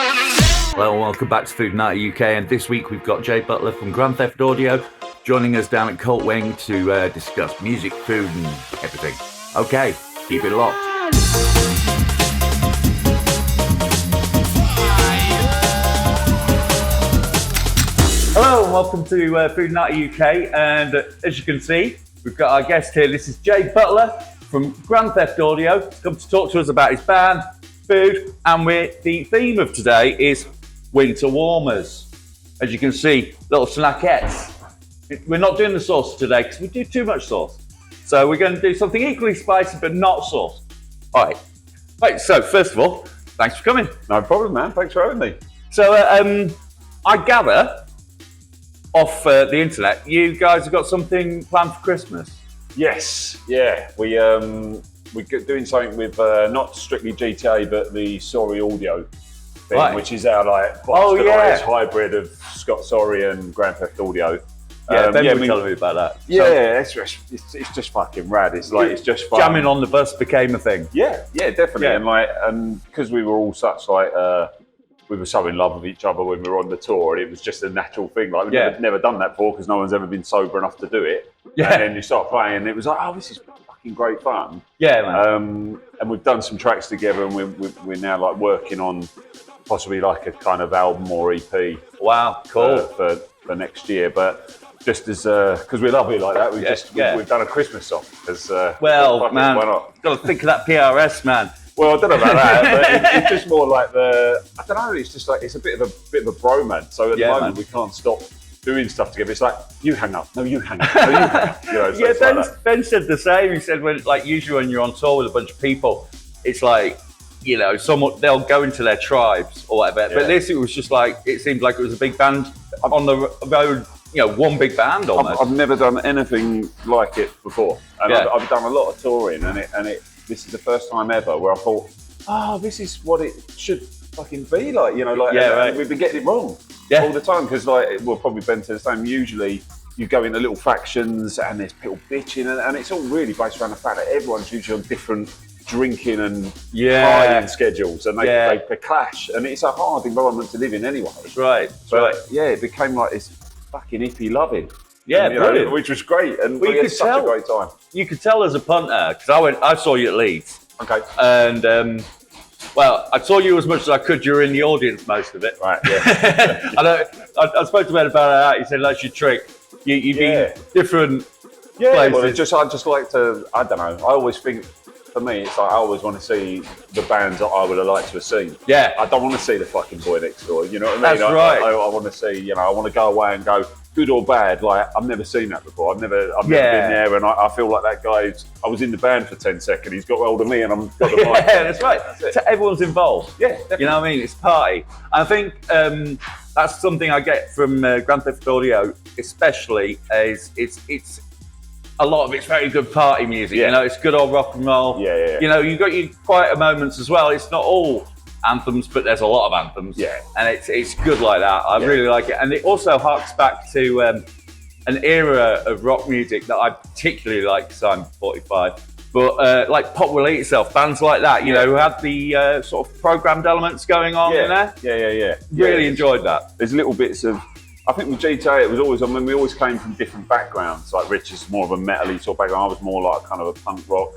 Hello and welcome back to Foodinati UK, and this week we've got Jay Butler from Grand Theft Audio joining us down at Cult Wing to discuss music, food and everything. Okay, keep it locked. Hello and welcome to Foodinati UK, and as you can see, we've got our guest here. This is Jay Butler from Grand Theft Audio. He's come to talk to us about his band, food, and the theme of today is winter warmers. As you can see, little snackettes. We're not doing the sauce today because we do too much sauce. So we're going to do something equally spicy but not sauce. All right. Right, so first of all, thanks for coming. No problem, man. Thanks for having me. So I gather off the internet, you guys have got something planned for Christmas. Yes, yeah. We're doing something with not strictly GTA, but the Sorry Audio thing, Right. which is our hybrid of Scott Sorry and Grand Theft Audio. Yeah, Ben was telling me about that. Yeah, it's just fucking rad. It's just fun. Jamming on the bus became a thing. Yeah, definitely. Yeah. And because we were all such we were so in love with each other when we were on the tour, and it was just a natural thing. Like we've never done that before because no one's ever been sober enough to do it. Yeah. And then you start playing, and it was like, oh, this is fucking great fun. Yeah, man. And we've done some tracks together, and we're now like working on possibly like a kind of album or EP. Wow, cool. For next year, but just as because we love it like that, we've done a Christmas song. Well, man, why not? Got to think of that PRS, man. Well, I don't know about that, but it's just more like I don't know. It's just like it's a bit of a bromance. So at the moment, we can't stop doing stuff together. It's like you hang up, no, you hang up, no, you hang up. You know, so Ben said the same. He said usually when you're on tour with a bunch of people, it's like, you know, they'll go into their tribes or whatever. Yeah. But this, it was just like, it seemed like it was a big band on the road. You know, one big band almost. I've never done anything like it before, and I've done a lot of touring, and this is the first time ever where I thought, oh, this is what it should fucking be like, you know, like right. We've been getting it wrong all the time because, like, we'll probably been to the same. Usually, you go into little factions and there's people bitching, and it's all really based around the fact that everyone's usually on different drinking and partying schedules, and they clash, and it's a hard environment to live in anyway. That's right. But it became like this fucking hippie loving. Yeah, and, brilliant. Which was great, and we had such a great time. You could tell as a punter, because I saw you at Leeds. Okay. And, well, I saw you as much as I could. You were in the audience most of it. Right, yeah. I spoke to Ben about that. He said, that's your trick. You've been different places. Well, I just like to, I don't know, I always think, for me, it's like I always want to see the bands that I would have liked to have seen. Yeah. I don't want to see the fucking Boy Next Door, you know what I mean? That's right. I want to see, you know, I want to go away and go, good or bad, like, I've never seen that before. I've never been there, and I feel like that guy, I was in the band for 10 seconds, he's got hold of me, and I'm got the mic. Yeah, that's right. So everyone's involved. Yeah, definitely. You know what I mean? It's party. I think that's something I get from Grand Theft Audio, especially, is it's a lot of it's very good party music. You know, it's good old rock and roll. Yeah. You know, you've got your quieter moments as well. It's not all anthems, but there's a lot of anthems. Yeah. And it's good like that. I really like it. And it also harks back to an era of rock music that I particularly like because I'm 45. But like Pop Will Eat Itself, bands like that, you know, who had the sort of programmed elements going on in there. Yeah. Really enjoyed that. There's little bits of, I think with GTA, it was always, I mean, we always came from different backgrounds. Like Rich is more of a metal-y sort of background. I was more like kind of a punk rock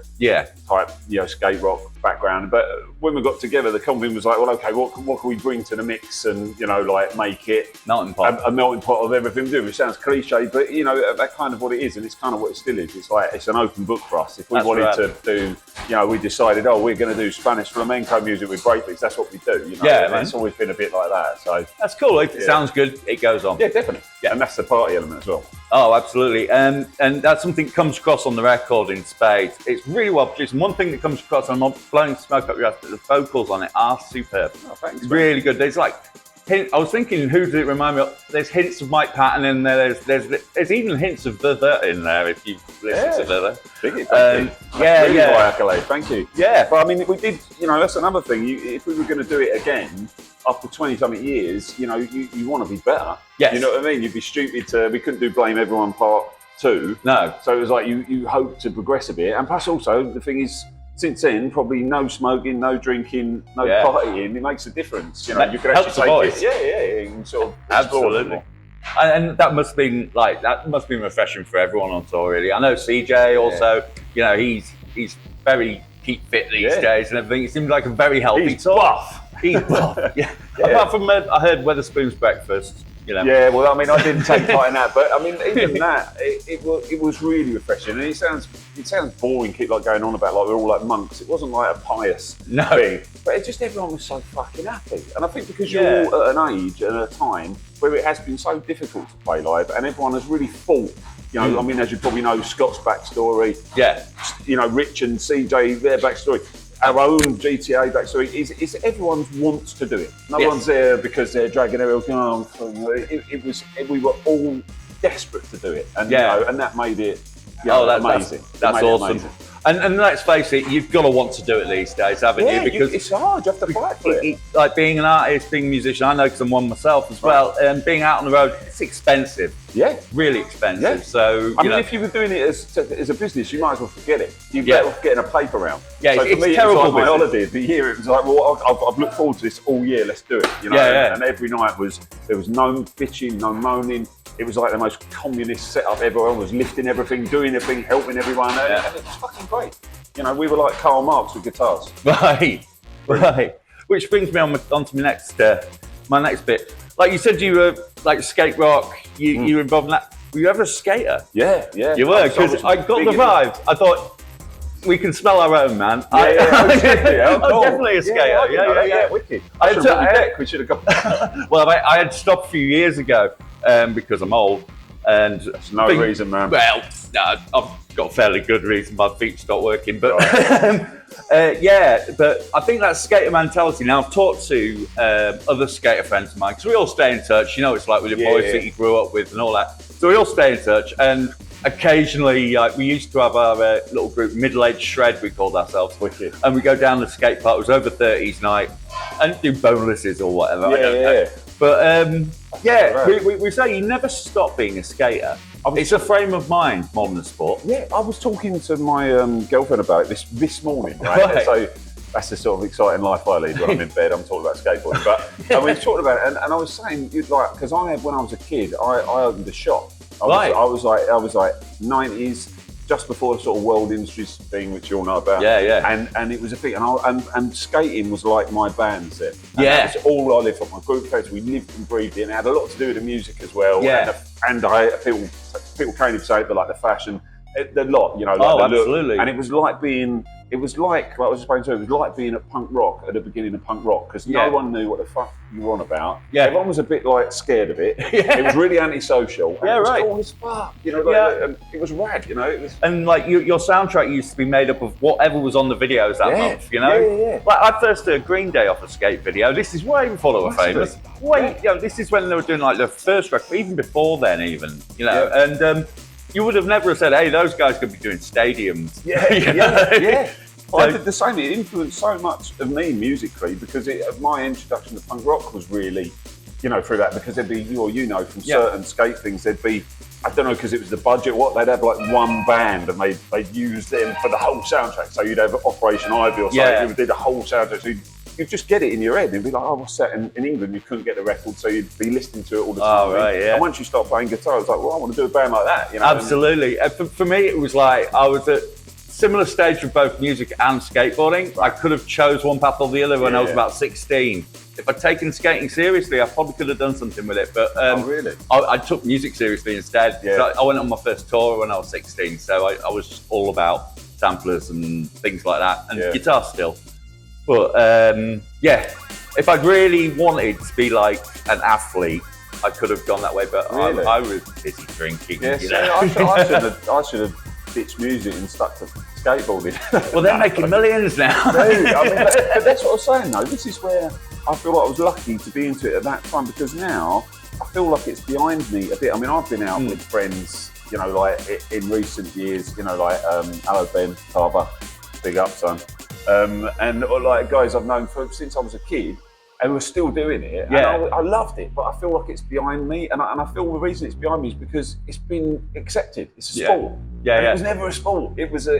type, you know, skate rock background. But when we got together, the company was like, well, okay, what can we bring to the mix and, you know, like make it melting pot. A melting pot of everything we do, which sounds cliche, but, you know, that's kind of what it is, and it's kind of what it still is. It's like, it's an open book for us. If we wanted to do, you know, we decided, we're going to do Spanish flamenco music with breakbeats, that's what we do, you know. Yeah, it's always been a bit like that. So that's cool. If it sounds good, it goes on. Yeah, definitely. Yeah, and that's the party element as well. Oh, absolutely. And that's something that comes across on the record in spades. It's really well produced. And one thing that comes across, and I'm not blowing smoke up your ass, but the vocals on it are superb. Oh, thanks. Really good. There's like, I was thinking, who did it remind me of? There's hints of Mike Patton in there. There's even hints of The in there if you listen to The. Really high accolade. Thank you. Yeah. But I mean, we did, you know, that's another thing. If we were going to do it again, after 20-something years, you know, you want to be better. Yes. You know what I mean? You'd be stupid we couldn't do Blame Everyone Part 2. No. So it was like you hope to progress a bit. And plus also, the thing is, since then, probably no smoking, no drinking, no partying. It makes a difference. You know, you can helps actually the take voice. it. You can sort of absolutely. And that must have been refreshing for everyone on tour, really. I know CJ also. You know, he's very keep fit these days and everything. It seems like a very healthy tour. He's buff. Apart from I heard Weatherspoon's breakfast. You know. Yeah, well, I mean, I didn't take part in that, but I mean, even that, it was really refreshing. And it sounds boring, keep like going on about like we're all like monks. It wasn't like a pious thing, but it's just everyone was so fucking happy. And I think because you're all at an age and a time where it has been so difficult to play live, and everyone has really fought. You know, I mean, as you probably know, Scott's backstory. Yeah. You know, Rich and CJ, their backstory. Our own GTA backstory is everyone wants to do it. No one's there because they're dragging their heels. We were all desperate to do it, and you know, and that made it amazing. That's awesome. Amazing. And let's face it, you've got to want to do it these days, haven't you? Because it's hard. You have to fight for it. Like being an artist, being a musician, I know because I'm one myself as well. And being out on the road, it's expensive. Yeah, really expensive. Yeah. So I mean, if you were doing it as a business, you might as well forget it. You're better off getting a paper round. Yeah, so it's for me, terrible. It was like my holiday. The year it was like, well, I've looked forward to this all year. Let's do it. You know, and every night there was no bitching, no moaning. It was like the most communist setup ever. Everyone was lifting everything, doing everything, helping everyone, and it was fucking great. You know, we were like Karl Marx with guitars. Right. Which brings me on to my next bit. Like you said, you were like skate rock. You were involved in that. Were you ever a skater? Yeah. You were, because I got the vibe. I thought we can smell our own, man. I'm definitely a skater. Yeah, wicked. I should have deck. We should have gone. Well, I had stopped a few years ago because I'm old. And that's no reason, man. Well, no, I've got a fairly good reason my feet stopped working, but but I think that skater mentality. Now I've talked to other skater friends of mine because we all stay in touch. You know, it's like with your boys that you grew up with and all that. So we all stay in touch, and occasionally, we used to have our little group, Middle-Aged Shred, we called ourselves. Wicked. And we go down the skate park. It was over 30s night, and do bonuses or whatever. I don't know. But we say you never stop being a skater. It's a frame of mind more than a sport. Yeah, I was talking to my girlfriend about it this morning, right? So that's the sort of exciting life I lead when I'm in bed. I'm talking about skateboarding, but and we were talking about it, and I was saying, because when I was a kid, I opened a shop. I was like 90s. Just before the sort of world industries thing, which you all know about. And it was a thing, and skating was like my band set. And that was all I lived for. My group friends, we lived and breathed it, and it had a lot to do with the music as well. And people came to say, but like the fashion, the lot, you know, like the absolutely. Look. And it was like what I was explaining to her, it was like being at punk rock at the beginning of punk rock, because no one knew what the fuck you were on about. Everyone was a bit like scared of it. It was really antisocial. And it was cool as fuck. You know, it was rad. You know, and like your soundtrack used to be made up of whatever was on the videos that month. You know, like I first did a Green Day off a skate video. This is way before they were famous. You know, this is when they were doing like the first record, even before then, even. You know, and. You would have never said, "Hey, those guys could be doing stadiums." I did the same. It influenced so much of me musically because my introduction to punk rock was really, you know, through that, because there'd be, from certain skate things, there'd be, I don't know, because it was the budget, they'd have like one band and they'd use them for the whole soundtrack. So you'd have Operation Ivy or something, you would do the whole soundtrack. So you'd just get it in your head and you'd be like, oh, what's that? In England, you couldn't get the record, so you'd be listening to it all the time. And once you start playing guitar, it's like, well, I want to do a band like that. You know? Absolutely. For me, it was like, I was at similar stage with both music and skateboarding. I could have chose one path or the other when I was about 16. If I'd taken skating seriously, I probably could have done something with it. But really? I took music seriously instead. So I went on my first tour when I was 16, so I was just all about samplers and things like that, and guitar still. But if I'd really wanted to be like an athlete, I could have gone that way. But I was busy drinking. I should have ditched music and stuck to skateboarding. Well, they're making millions now. Dude, I mean, but that's what I was saying though. This is where I feel like I was lucky to be into it at that time, because now I feel like it's behind me a bit. I mean, I've been out with friends, you know, like in recent years, you know, like hello Ben, Carver, big up son. And like guys I've known since I was a kid, and we're still doing it. And I loved it, but I feel like it's behind me, and I feel the reason it's behind me is because it's been accepted. It's a sport. Yeah, It was never a sport. It was a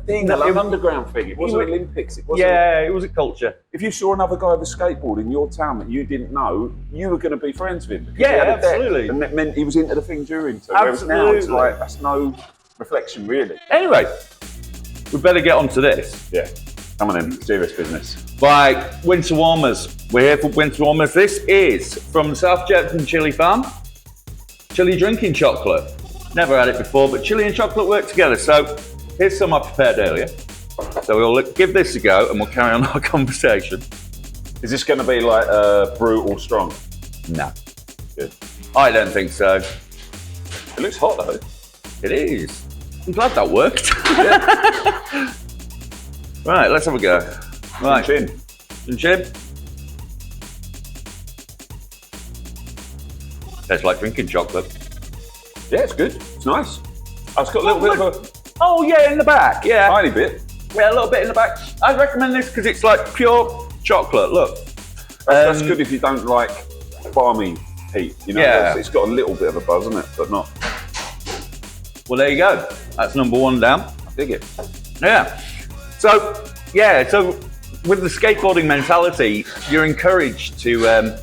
thing, an underground thing. It wasn't Olympics. It wasn't. Yeah, it was a culture. If you saw another guy with a skateboard in your town that you didn't know, you were going to be friends with him. Yeah, absolutely. And that meant he was into the thing during. So whereas now it's like, that's no reflection, really. Anyway, we better get on to this. Yeah. Come on in, serious business. Right, winter warmers. We're here for winter warmers. This is from South Jetton Chilli Farm. Chilli drinking chocolate. Never had it before, but chilli and chocolate work together. So here's some I prepared earlier. So we'll give this a go and we'll carry on our conversation. Is this going to be like brutal strong? No. Good. I don't think so. It looks hot though. It is. I'm glad that worked. Yeah. Right, let's have a go. Right. Chin. Chin. Tastes like drinking chocolate. Yeah, it's good. It's nice. It's got a little bit of a... Oh yeah, in the back, yeah. Tiny bit. Yeah, a little bit in the back. I'd recommend this because it's like pure chocolate, look. That's good if you don't like balmy heat. You know, yeah. It's got a little bit of a buzz, isn't it? But not. Well, there you go. That's number one down. I dig it. Yeah. So with the skateboarding mentality, you're encouraged to,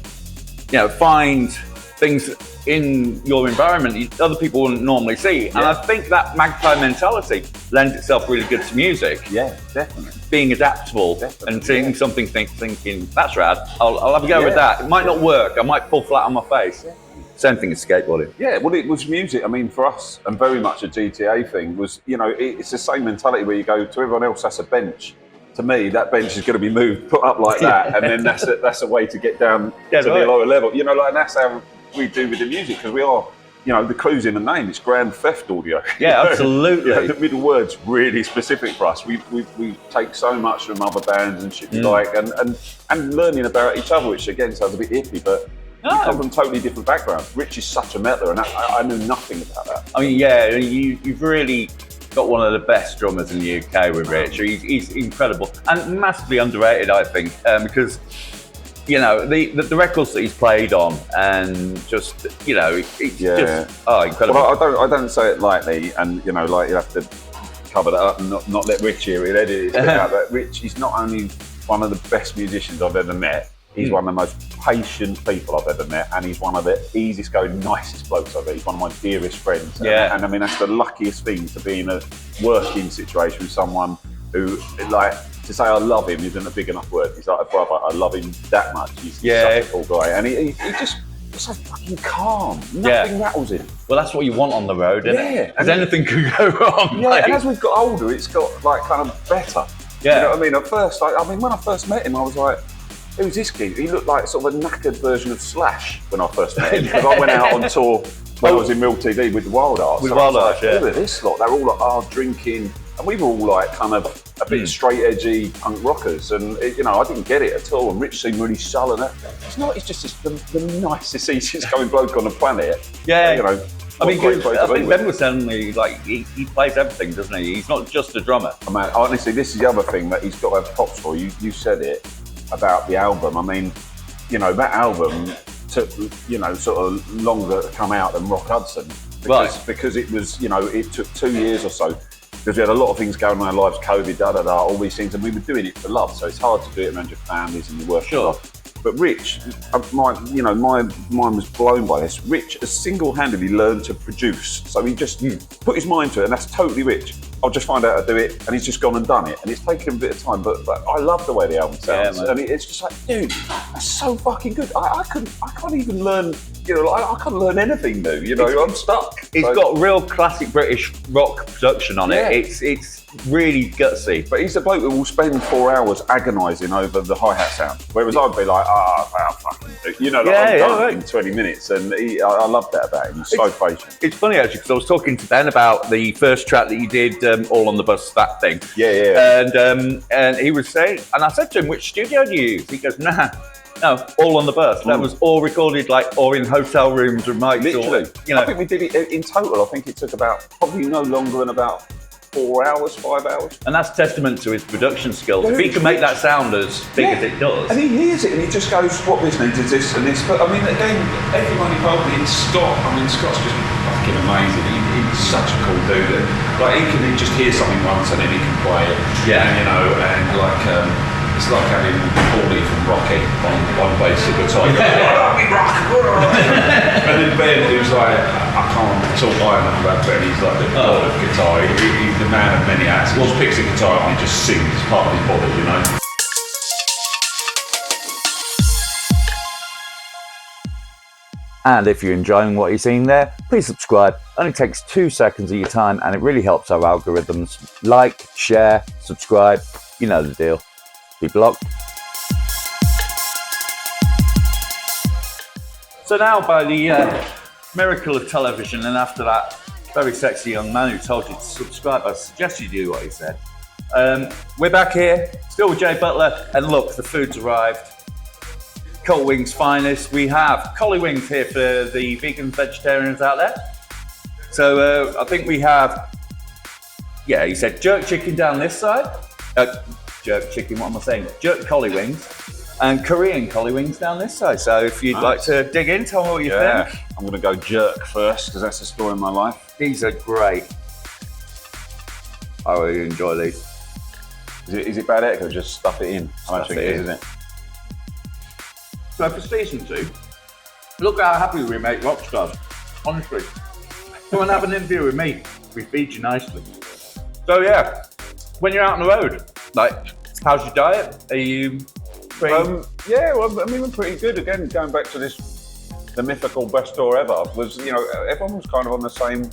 find things in your environment other people wouldn't normally see. Yeah. And I think that magpie mentality lends itself really good to music. Yeah, definitely. Being adaptable and seeing something, thinking, that's rad, I'll have a go with that. It might not work, I might fall flat on my face. Yeah. Same thing as skateboarding. Yeah, well, it was music. I mean, for us, and very much a GTA thing, was, it's the same mentality where you go, to everyone else, that's a bench. To me, that bench is going to be moved, put up like that, and then that's a way to get down to the lower level. And that's how we do with the music, because we are, the clue's in the name, it's Grand Theft audio. Yeah, absolutely. The middle word's really specific for us. We take so much from other bands and shit and learning about each other, which again sounds a bit iffy, but we come from totally different backgrounds. Rich is such a metaler, and I knew nothing about that. I mean, yeah, you've really got one of the best drummers in the UK with Rich. He's incredible and massively underrated, I think, because the records that he's played on, and just it's just incredible. Well, I don't say it lightly, and you have to cover that up and not let Rich hear it. Edit it out. But Rich is not only one of the best musicians I've ever met. He's one of the most patient people I've ever met, and he's one of the easiest going, nicest blokes I've ever met. He's one of my dearest friends. Yeah. And I mean, that's the luckiest thing, to be in a working situation with someone who, to say I love him isn't a big enough word. He's like a brother. I love him that much. He's such a cool guy, and he just so fucking calm. Nothing rattles him. Well, that's what you want on the road, isn't it? Yeah. Because anything could go wrong. Yeah, and as we've got older, it's got kind of better. Yeah. You know what I mean? At first, when I first met him, I was like, who's this kid? He looked like sort of a knackered version of Slash when I first met him. Because I went out on tour when I was in Mill TV with the Wild Arts. With Wild Arts, yeah. Look at this lot. They're all like hard drinking. And we were all like kind of a bit straight edgy punk rockers. And, I didn't get it at all. And Rich seemed really sullen. It's just the nicest, easiest going bloke on the planet. Yeah. I think Ben was telling me, he plays everything, doesn't he? He's not just a drummer. Oh, man, honestly, this is the other thing that he's got to have props for. You said it about the album. I mean, that album took, sort of longer to come out than Rock Hudson. Because it was, it took 2 years or so. Because we had a lot of things going on in our lives, COVID, all these things, and we were doing it for love. So it's hard to do it around your families and your work. Sure. But Rich, my mind was blown by this. Rich has single-handedly learned to produce. So he just put his mind to it, and that's totally Rich. I'll just find out how to do it, and he's just gone and done it. And it's taken a bit of time, but I love the way the album sounds. And it's just like, dude, that's so fucking good. I can't even learn, I can't learn anything new, I'm stuck. It's got real classic British rock production on it. It's really gutsy. But he's the bloke who will spend 4 hours agonising over the hi-hat sound. Whereas I'd be like, fucking do. I'm done in 20 minutes. And I love that about him. He's so patient. It's funny, actually, because I was talking to Ben about the first track that you did, All on the Bus, that thing. Yeah. And he was saying, and I said to him, which studio do you use? He goes, no, All on the Bus. That was all recorded or in hotel rooms with mics. Literally. I think we did it in total. I think it took probably no longer than about 4 hours, 5 hours. And that's testament to his production skills. If he can make that sound as big as it does. And he hears it and he just goes, what this needs is this and this. But I mean, again, everyone involved in Scott, Scott's just fucking amazing. He's such a cool dude. Like, he can just hear something once and then he can play it. Yeah. And, and like, it's like having Paulie from Rocky on basic guitar. And then Ben, who's like, I can't talk high enough about Ben, he's like the god of guitar. He's the man of many hats. He just picks a guitar up and he just sings. It's part of his body, And if you're enjoying what you're seeing there, please subscribe. Only takes 2 seconds of your time and it really helps our algorithms. Like, share, subscribe, you know the deal. Be blocked. So now, by the miracle of television, and after that very sexy young man who told you to subscribe, I suggest you do what he said. We're back here, still with Jay Butler, and look, the food's arrived. Cold Wings finest. We have collie wings here for the vegan vegetarians out there. So I think we have, he said jerk chicken down this side. Jerk chicken, what am I saying? Jerk collie wings and Korean collie wings down this side. So if you'd like to dig in, tell me what you think. I'm going to go jerk first because that's the story of my life. These are great. I really enjoy these. Is it bad egg or just stuff it in? I don't think it is, isn't it? So for season 2, look how happy we make rock stars. Honestly, come and have an interview with me. We feed you nicely. So yeah, when you're out on the road, like, how's your diet? Are you pretty... we're pretty good. Again, going back to the mythical best store ever, was, everyone was kind of on the same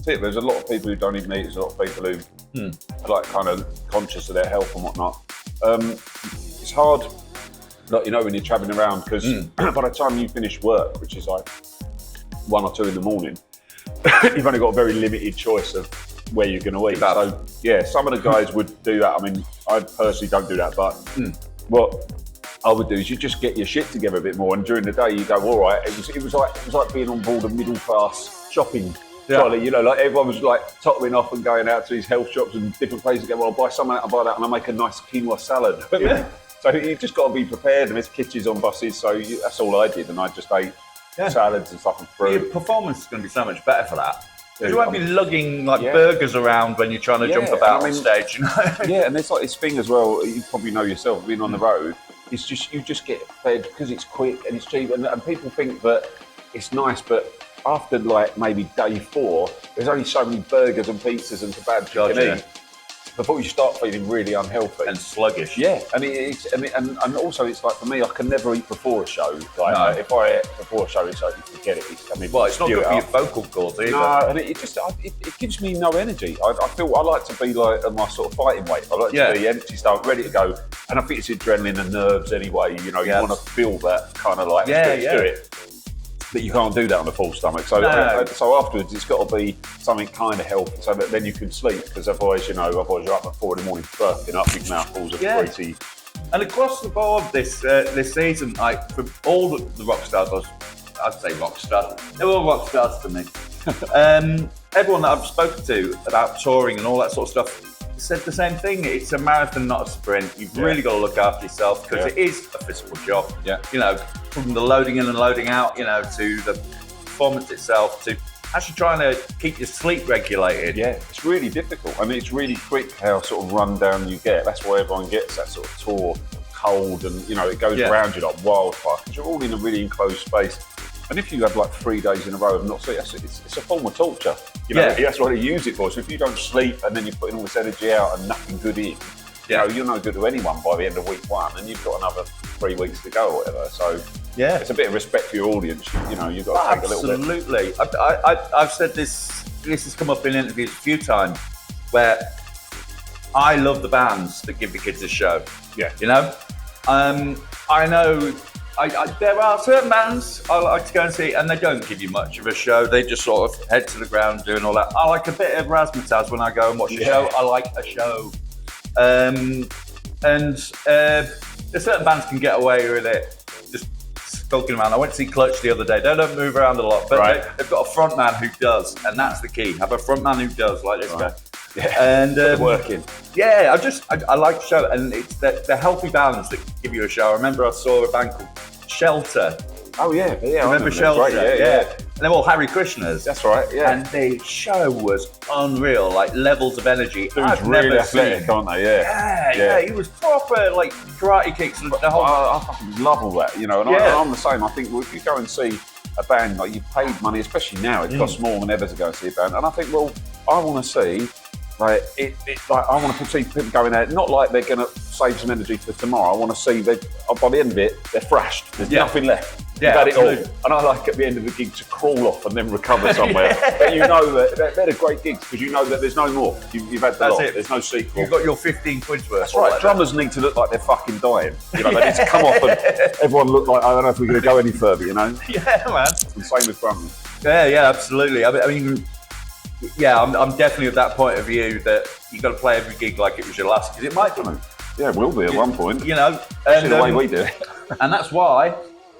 tip. There's a lot of people who don't even eat, there's a lot of people who are like kind of conscious of their health and whatnot. It's hard, like, when you're traveling around, because by the time you finish work, which is like 1 or 2 in the morning, you've only got a very limited choice of where you're going to eat. So yeah, some of the guys would do that. I mean, I personally don't do that, but what I would do is you just get your shit together a bit more, and during the day you go, all right. It was like being on board a middle class shopping trolley. Like everyone was like toppling off and going out to these health shops and different places. Go, well, I'll buy some of that, I'll buy that, and I'll make a nice quinoa salad. So you've just got to be prepared, and there's kitchens on buses. So that's all I did, and I just ate salads and stuff and fruit. Your performance is going to be so much better for that. You won't be lugging burgers around when you're trying to jump about on stage, Yeah, and there's like this thing as well, you probably know yourself, being on the road, it's just, you just get fed because it's quick and it's cheap, and people think that it's nice, but after like maybe day 4, there's only so many burgers and pizzas and kebabs you can eat before you start feeling really unhealthy and sluggish. Yeah, and also it's like, for me, I can never eat before a show. Like, if I eat before a show, it's like, you forget it. It's not good for your vocal cords either. No, and it gives me no energy. I feel I like to be like at my sort of fighting weight. I like to be empty stomach, ready to go. And I think it's adrenaline and nerves anyway. You want to feel that kind of like to it. But you can't do that on a full stomach. So so afterwards, it's got to be something kind of healthy, so that then you can sleep. Because otherwise, you're up at 4 in the morning, burping up big mouthfuls of greasy. And across the board this season, like, for all the rock stars, I'd say rock stars. They're all rock stars to me. Everyone that I've spoken to about touring and all that sort of stuff said the same thing. It's a marathon, not a sprint. You've really got to look after yourself, because it is a physical job. From the loading in and loading out, to the performance itself, to actually trying to keep your sleep regulated. Yeah, it's really difficult. I mean, it's really quick how sort of run down you get. That's why everyone gets that sort of tour cold, and it goes around you like wildfire, because you're all in a really enclosed space. And if you have like 3 days in a row of not sleep, it's a form of torture. That's what they use it for. So if you don't sleep and then you're putting all this energy out and nothing good in, you're no good to anyone by the end of week 1, and you've got another 3 weeks to go or whatever. So it's a bit of respect for your audience. You've got to take a little bit. Absolutely. I've said this has come up in interviews a few times, where I love the bands that give the kids a show. I know. There are certain bands I like to go and see, and they don't give you much of a show. They just sort of head to the ground doing all that. I like a bit of razzmatazz when I go and watch a show. I like a show. There's certain bands can get away with it, just skulking around. I went to see Clutch the other day. They don't move around a lot, but they've got a front man who does, and that's the key. Have a front man who does, like this guy. And working. Yeah, I like the show, and it's the healthy bands that give you a show. I remember I saw a band called Shelter. Oh yeah. Remember Shelter? Great, yeah. And they're all Harry Krishners. That's right, yeah. And the show was unreal, like levels of energy. Dude's really athletic, aren't they? Yeah. He was proper, like karate kicks and the whole. I fucking love all that, you know. And I'm the same. I think if you go and see a band, like you've paid money, especially now, it costs more than ever to go and see a band. And I think, well, I want to see. Like like I want to see people going there, not like they're going to save some energy for tomorrow. I want to see that by the end of it, they're thrashed. There's nothing left. You've had it all. And I like at the end of the gig to crawl off and then recover somewhere. But you know that they're great gigs because you know that there's no more. You've had the lot. There's no sequel. You've got your 15 quid's worth. That's right. Drummers need to look like they're fucking dying. You know, they need to come off and everyone look like, I don't know if we're going to go any further, you know? Yeah, man. And same with drummers. Yeah, absolutely. I mean, I'm definitely of that point of view that you got to play every gig like it was your last, because it might be. Yeah, it will be at one point. You know, and the way we do it. And that's why,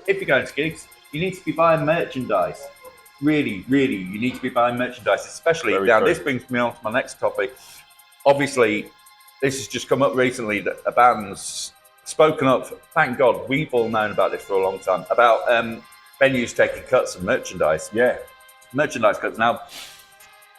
if you're going to gigs, you need to be buying merchandise. Really, you need to be buying merchandise, especially now. This brings me on to my next topic. Obviously, this has just come up recently that a band's spoken up. Thank God, we've all known about this for a long time about venues taking cuts of merchandise. Yeah, merchandise cuts. Now,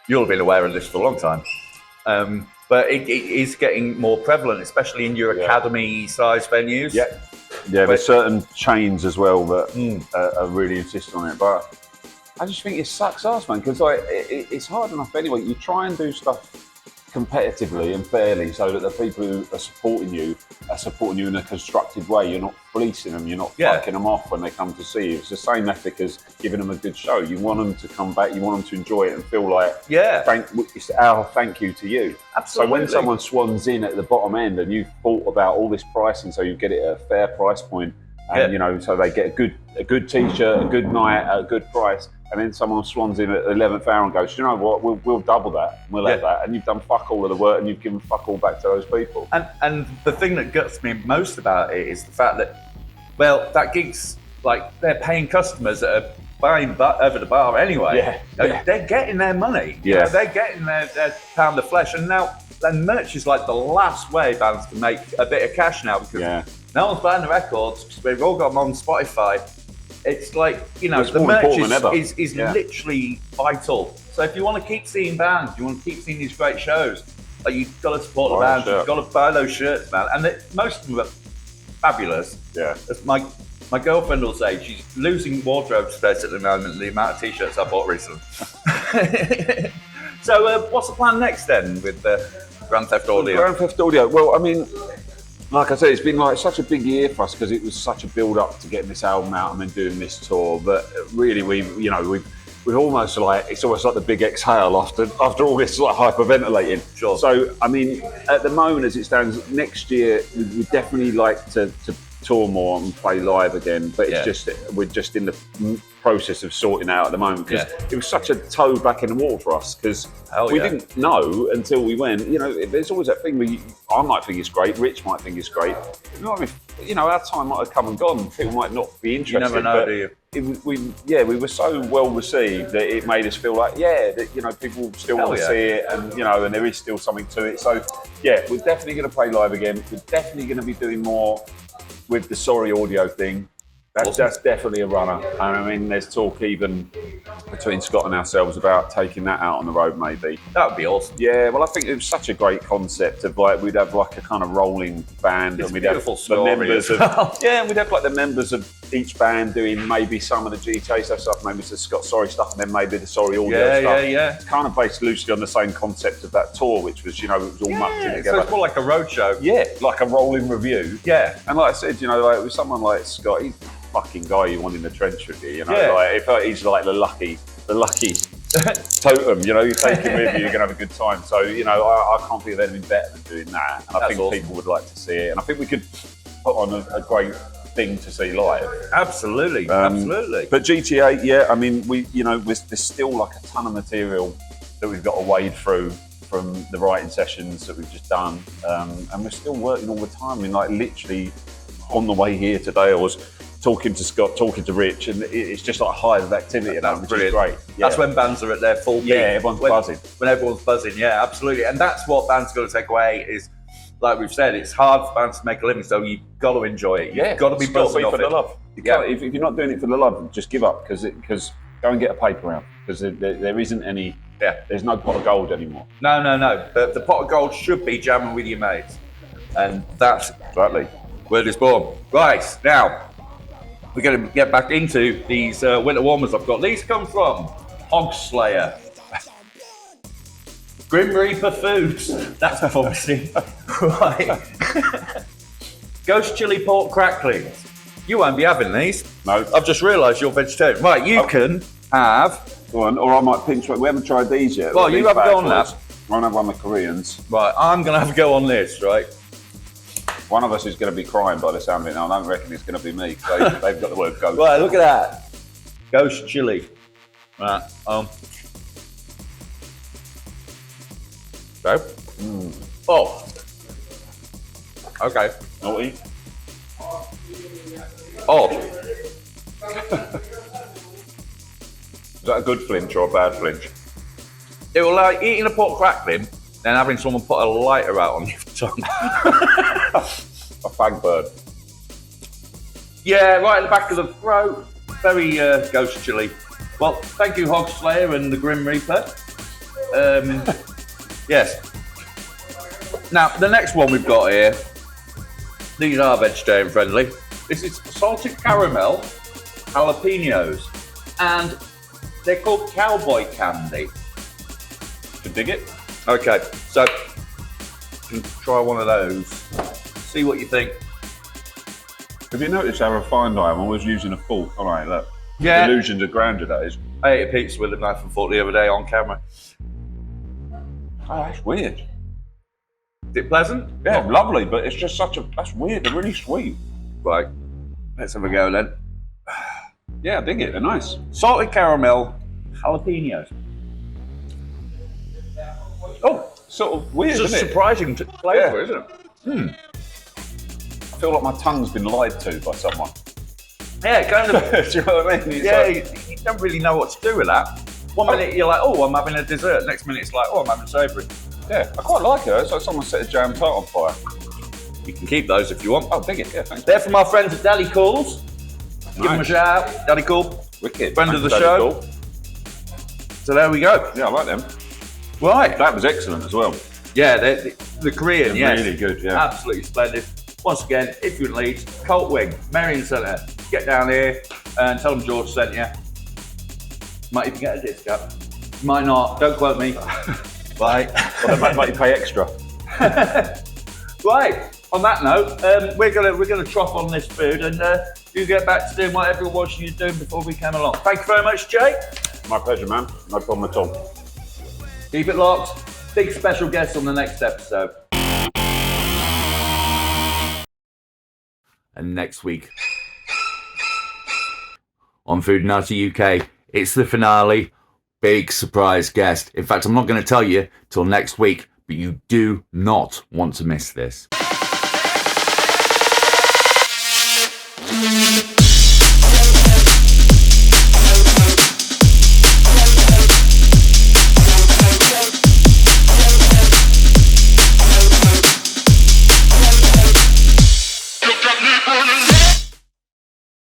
you'll have been aware of this for a long time, but it is getting more prevalent, especially in your academy-sized venues. Yeah, there's certain chains as well that are really insisting on it. But I just think it sucks ass, man, because like it's hard enough anyway. You try and do stuff competitively and fairly so that the people who are supporting you in a constructive way. You're not fleecing them, you're not fucking them off when they come to see you. It's the same ethic as giving them a good show. You want them to come back, you want them to enjoy it and feel like, it's our thank you to you. Absolutely. So when someone swans in at the bottom end and you've thought about all this pricing so you get it at a fair price point, and you know, so they get a good t-shirt, a good night at a good price, and then someone swans in at the 11th hour and goes, you know what, we'll double that, we'll have that, and you've done fuck all of the work and you've given fuck all back to those people. And the thing that guts me most about it is the fact that, well, that gig's like they're paying customers that are buying over the bar anyway. They're getting their money. You know, they're getting their pound of flesh, and now then merch is like the last way bands can make a bit of cash now, because no one's buying the records because we've all got them on Spotify. It's like, you know, the merch is literally vital. So if you want to keep seeing bands, you want to keep seeing these great shows, like you've got to support the bands, you've got to buy those shirts, man. And most of them are fabulous. Yeah. As my girlfriend will say, she's losing wardrobe space at the moment, the amount of t-shirts I bought recently. So what's the plan next then with Grand Theft Audio? Grand Theft Audio. Well, I mean, like I said, it's been like such a big year for us because it was such a build-up to getting this album out and then doing this tour. But really, we've almost like, it's almost like the big exhale after all this like hyperventilating. Sure. So I mean, at the moment as it stands, next year we definitely like to tour more and play live again. But it's just we're just in the process of sorting out at the moment because it was such a toe back in the water for us because we didn't know until we went. You know, there's always that thing where I might think it's great, Rich might think it's great. You know what I mean? You know, our time might have come and gone. People might not be interested. You never know, do you? We were so well received that it made us feel like, that, you know, people still want to see it, and you know, and there is still something to it. So we're definitely going to play live again. We're definitely going to be doing more with the Sorry audio thing. That's definitely a runner. And I mean, there's talk even between Scott and ourselves about taking that out on the road, maybe. That would be awesome. Yeah, well, I think it was such a great concept of like, we'd have like a kind of rolling band. It's and we'd beautiful have story the members of, and we'd have like the members of each band doing maybe some of the GTA stuff, maybe the Scott Sorry stuff, and then maybe the Sorry audio stuff. It's kind of based loosely on the same concept of that tour, which was, you know, it was all mucked in together. So it's more like a road show. Yeah, like a rolling review. Yeah. And like I said, you know, like with someone like Scott, he's fucking guy you want in the trench with you, you know, like if he's like the lucky totem, you know, you take him with you, you're gonna have a good time. So, you know, I can't think of anything better than doing that. And I think people would like to see it, and I think we could put on a great thing to see live. Absolutely, absolutely. But GTA, I mean, there's still like a ton of material that we've got to wade through from the writing sessions that we've just done, and we're still working all the time. I mean, like literally on the way here today, I was talking to Scott, talking to Rich, and it's just like a hive of activity, which is great. Yeah. That's when bands are at their full peak. Yeah, everyone's buzzing. When everyone's buzzing, yeah, absolutely. And that's what bands got to take away is, like we've said, it's hard for bands to make a living, so you've got to enjoy it. You've got to be buzzing off for it. the love. If you're not doing it for the love, just give up, because go and get a paper round, because there isn't any. Yeah, there's no pot of gold anymore. No. The pot of gold should be jamming with your mates, and that's Exactly where it's born. Right now, we're going to get back into these winter warmers I've got. These come from Hog Slayer. Grim Reaper Foods. That's promising. Right. Ghost Chili Pork Cracklings. You won't be having these. No. I've just realised you're vegetarian. Right, you can have... Go on, or I might pinch one. We haven't tried these yet. Well, you have a go on that. I'll have one of the Koreans. Right, I'm going to have a go on this, right? One of us is going to be crying by the sound of it now. I don't reckon it's going to be me, because they've got the word ghost. Right, look at that. Ghost chili. Right, So. Oh. Okay. Naughty. Oh. Is that a good flinch or a bad flinch? It was like eating a pork crackling, then having someone put a lighter out on your tongue. A fag bird. Yeah, right at the back of the throat. Very ghost chili. Well, thank you, Hog Slayer and the Grim Reaper. Yes. Now, the next one we've got here, these are vegetarian friendly. This is salted caramel jalapenos, and they're called cowboy candy. Can dig it? Okay, so you can try one of those. See what you think. Have you noticed how refined I am? I'm always using a fork, all right, look. Yeah. Illusions of grandeur, that is. I ate a pizza with a knife and fork the other day on camera. Oh, that's weird. Is it pleasant? Yeah, lovely, but it's just that's weird. They're really sweet. Right, let's have a go then. Yeah, I dig it. They're nice. Salted caramel jalapenos. Oh, sort of weird, It's a isn't it? surprising flavour, isn't it? I feel like my tongue's been lied to by someone. Yeah, kind of. Do you know what I mean? It's Yeah, like, you don't really know what to do with that. One minute you're like, oh, I'm having a dessert. Next minute it's like, oh, I'm having savoury. yeah, I quite like it. It's like someone set a jam tart on fire. You can keep those if you want. Oh, dig it. Yeah, thanks. They're from our friends at Daddy Calls. Give them a shout out. Daddy Cool. Wicked. Friend Thanks of the Daddy show. Cool. So there we go. Yeah, I like them. Right. That was excellent as well. Yeah, the Korean, They're yes. really good, yeah. Absolutely splendid. Once again, if you're in Leeds, Colt Wing, Merrion Centre, get down here and tell them George sent you. Might even get a discount. Might not, don't quote me. Right. Well, they might you pay extra. Right, on that note, we're gonna trough on this food and you get back to doing whatever it was you were doing before we came along. Thank you very much, Jay. My pleasure, man. No problem at all. Keep it locked. Big special guest on the next episode. And next week on Foodinati UK, it's the finale. Big surprise guest. In fact, I'm not going to tell you till next week, but you do not want to miss this.